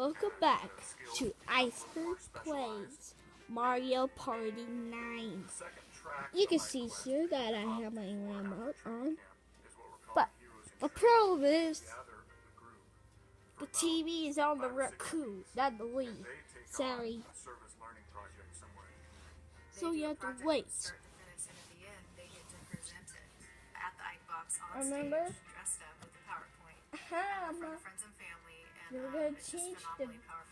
Welcome back to Iceberg Plays Mario Party 9. You can see here that I have my remote on, but the problem is the TV is on the raccoon, not the Wii. Sorry. So you have to wait. Remember? We're going to change the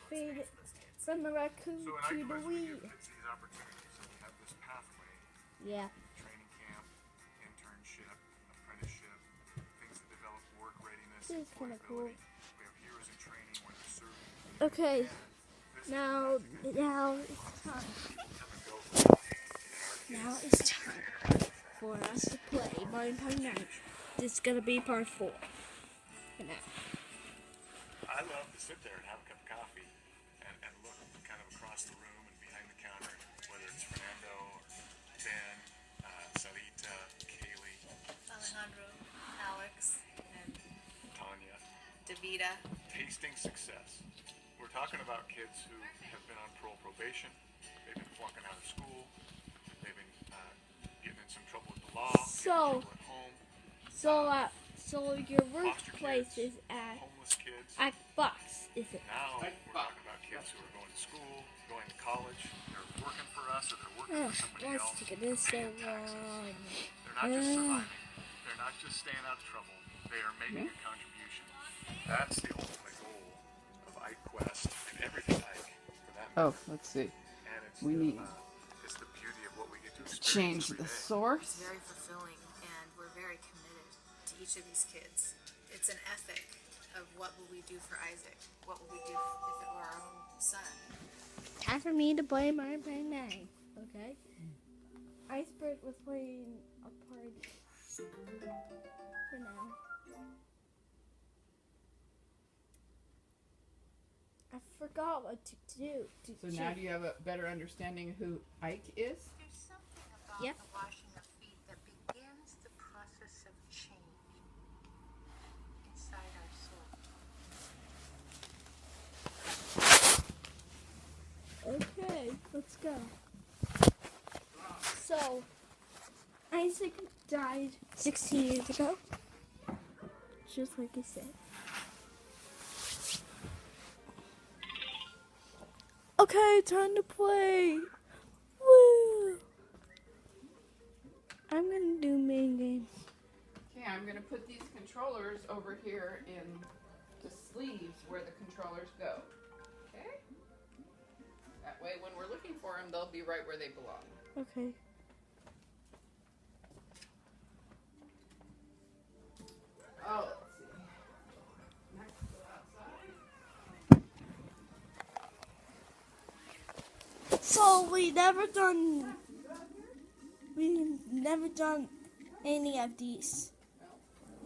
feed from the raccoon to the Wii. Yeah. Training camp, internship, apprenticeship, things that develop work readiness. This is kind of cool. We have heroes in training when they're serving. Okay. Now it's time. Now it's time for us to play Mario Party 9. This is gonna be part 4. For now. I love to sit there and have a cup of coffee and look kind of across the room and behind the counter, whether it's Fernando or Ben, Sarita, Kaylee, Alejandro, Alex, and Tanya. Davida. Tasting success. We're talking about kids who have been on probation. They've been flunking out of school. They've been getting in some trouble with the law. So your workplace is at homeless kids. Box, is it? Now we're talking about kids who are going to school, going to college. They're working for us or they're working for somebody else. This so long. They're not just surviving. They're not just staying out of trouble. They are making a contribution. That's the ultimate goal of Ike Quest and everything Ike, for that matter. Oh, let's see. And it's We need it's the beauty of what we get to change experience the every day. source. It's very fulfilling, and we're very committed to each of these kids. It's an ethic of what will we do for Isaac? What will we do if it were our own son? Time for me to play Mario Party 9. Okay? Iceberg was playing a party for now. I forgot what to do. So now do you have a better understanding who Ike is? There's something about Yep. the washing of feet that begins the process of change inside our soul. Okay, let's go. So, Isaac died 16 years ago. Just like he said. Okay, time to play. Woo! I'm gonna do main games. Okay, I'm going to put these controllers over here in the sleeves where the controllers go. Okay? That way when we're looking for them, they'll be right where they belong. Okay. Oh, let's see. Next, go outside. So we never done any of these.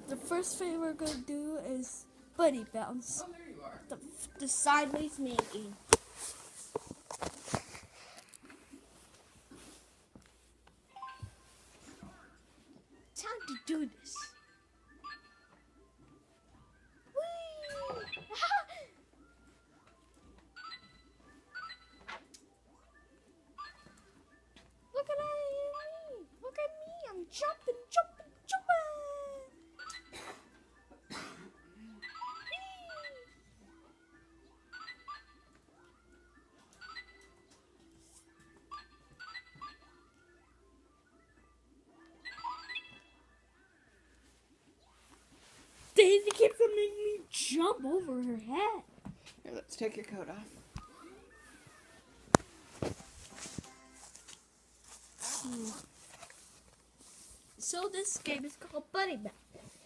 The first thing we're gonna do is Buddy Bounce, Oh, there you are. the sideways making. Time to do this. Whee! Look at me! Look at me! I'm jumping, jumping, jumping! Daisy keeps on making me jump over her head. Here, let's take your coat off. So this game is called Buddy Bounce.